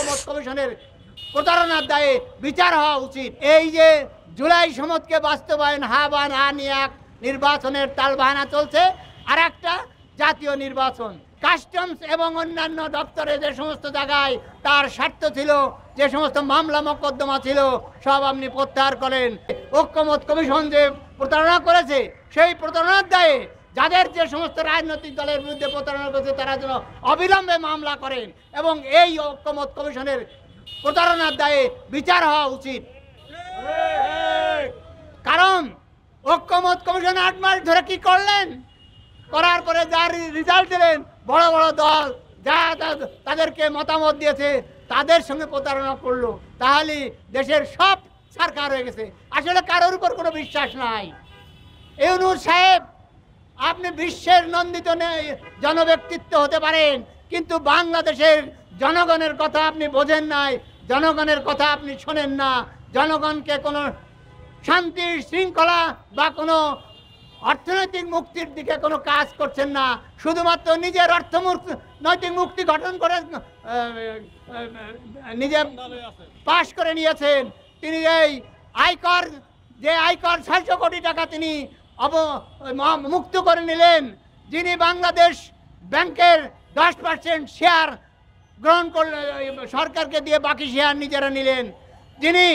ঐক্যমত কমিশনের প্রতারণার দায়ে বিচার হওয়া উচিত। এই যে জুলাই সনদকে বাস্তবায়ন হা বা না নিয়ে এক নির্বাচনের তালবাহানা চলছে, আর একটা জাতীয় নির্বাচন। কাস্টমস এবং অন্যান্য দপ্তরে যে সমস্ত জায়গায় তার স্বার্থ ছিল, যে সমস্ত মামলা মোকদ্দমা ছিল, সব আপনি প্রত্যাহার করেন। ঐক্যমত কমিশন যে প্রতারণা করেছে, সেই প্রতারণার দায়ে যাদের যে সমস্ত রাজনৈতিক দলের বিরুদ্ধে প্রতারণা করেছে তারা যেন অবিলম্বে মামলা করেন এবং এই ঐক্যমত কমিশনের প্রতারণার দায়ে বিচার হওয়া উচিত। কারণ ঐক্যমত কমিশন 8 মাস ধরে কি করলেন, করার পরে যার রেজাল্ট দিলেন, বড় বড় দল যা তাদেরকে মতামত দিয়েছে তাদের সঙ্গে প্রতারণা করলো। তাহলে দেশের সব সরকার হয়ে গেছে, আসলে কারোর উপর কোনো বিশ্বাস নাই। ইউনূস সাহেব, আপনি বিশ্বের নন্দিত জনব্যক্তিত্ব হতে পারেন, কিন্তু বাংলাদেশের জনগণের কথা আপনি বোঝেন নাই, জনগণের কথা আপনি শোনেন না। জনগণকে কোনো শান্তি শৃঙ্খলা বা কোনো অর্থনৈতিক মুক্তির দিকে কোনো কাজ করছেন না, শুধুমাত্র নিজের অর্থনৈতিক মুক্তি গঠন করে নিজে পাশ করে নিয়েছেন। তিনি এই আয়কর 600 কোটি টাকা তিনি মুক্ত করে নিলেন। যিনি বাংলাদেশ ব্যাংকের 10% শেয়ার গ্রহণ করলেন, সরকারকে দিয়ে বাকি শেয়ার নিজেরা নিলেন। যিনি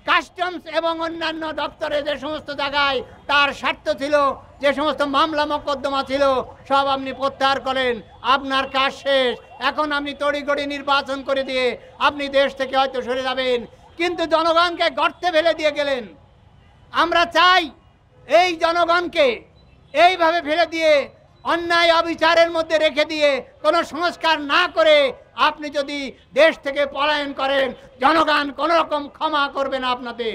কাস্টমস এবং অন্যান্য দপ্তরে যে সমস্ত জায়গায় তার স্বার্থ ছিল, যে সমস্ত মামলা মোকদ্দমা ছিল, সব আপনি প্রত্যাহার করেন। আপনার কাজ শেষ। এখন আপনি তড়িঘড়ি নির্বাচন করে দিয়ে আপনি দেশ থেকে হয়তো সরে যাবেন, কিন্তু জনগণকে গর্তে ফেলে দিয়ে গেলেন। আমরা চাই এই জনগণকে এইভাবে ফেলে দিয়ে অন্যায় অবিচারের মধ্যে রেখে দিয়ে কোনো সংস্কার না করে আপনি যদি দেশ থেকে পলায়ন করেন, জনগণ কোনো রকম ক্ষমা করবে না আপনাদের।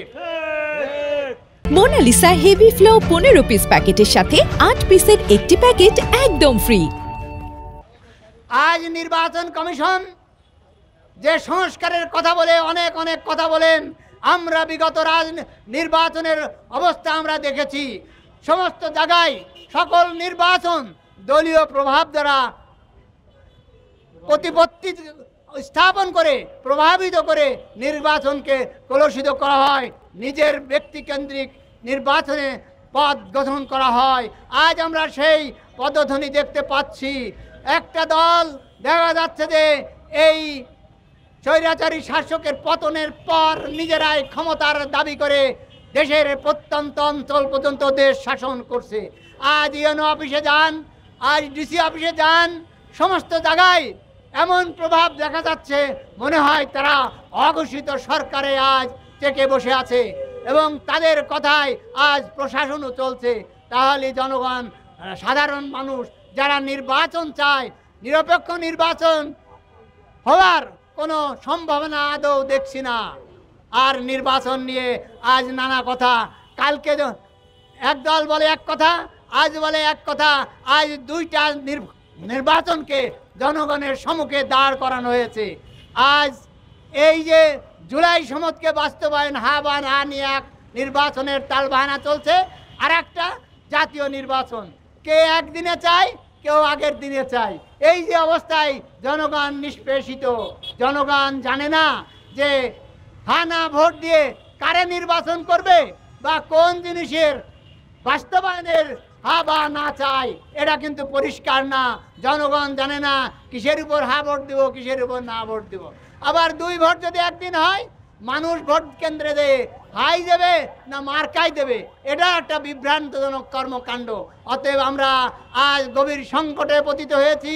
মোনালিসা হেভি ফ্লো 15 পিস প্যাকেটের সাথে 8 পিসের একটি প্যাকেট একদম ফ্রি। আজ নির্বাচন কমিশন যে সংস্কারের কথা বলে অনেক কথা বলেন, আমরা বিগত নির্বাচনের অবস্থা আমরা দেখেছি। সমস্ত জায়গায় সকল নির্বাচন দলীয় প্রভাব দ্বারা প্রতিপত্তি স্থাপন করে প্রভাবিত করে নির্বাচনকে কলুষিত করা হয়, নিজের ব্যক্তিকেন্দ্রিক নির্বাচনে পদ গঠন করা হয়। আজ আমরা সেই পদধ্বনি দেখতে পাচ্ছি। একটা দল দেখা যাচ্ছে যে এই স্বৈরাচারী শাসকের পতনের পর নিজেরাই ক্ষমতার দাবি করে দেশের প্রত্যন্ত অঞ্চল পর্যন্ত দেশ শাসন করছে। আজ ইউএনও অফিসে যান, আজ ডিসি অফিসে যান, সমস্ত জায়গায় এমন প্রভাব দেখা যাচ্ছে, মনে হয় তারা অঘোষিত সরকারে আজ চেকে বসে আছে এবং তাদের কথায় আজ প্রশাসনও চলছে। তাহলে জনগণ, সাধারণ মানুষ যারা নির্বাচন চায়, নিরপেক্ষ নির্বাচন হওয়ার কোনো সম্ভাবনা আদৌ দেখছি না। আর নির্বাচন নিয়ে আজ নানা কথা, কালকে এক দল বলে এক কথা, আজ বলে এক কথা। আজ দুইটা নির্বাচনকে জনগণের সম্মুখে দাঁড় করানো হয়েছে। আজ এই যে জুলাই সনদকে বাস্তবায়ন হা বা না নিয়ে এক নির্বাচনের তালবাহানা চলছে, আর একটা জাতীয় নির্বাচন। কে একদিনে চায়, কেউ আগের দিনে চায়। এই যে অবস্থায় জনগণ নিষ্পেষিত, জনগণ জানে না যে হা না ভোট দিয়ে কারে নির্বাচন করবে বা কোন জিনিসের বাস্তবায়নের হা বা না চায়, এটা কিন্তু পরিষ্কার না। জনগণ জানে না কিসের উপর হা ভোট দেব, কিসের উপর না ভোট দেব। আবার 2 ভোট যদি একদিন হয়, মানুষ ভোট কেন্দ্রে দেয় হাই দেবে না মার্কাই দেবে, এটা একটা বিভ্রান্তজনক কর্মকাণ্ড। অতএব আমরা আজ গভীর সংকটে পতিত হয়েছি।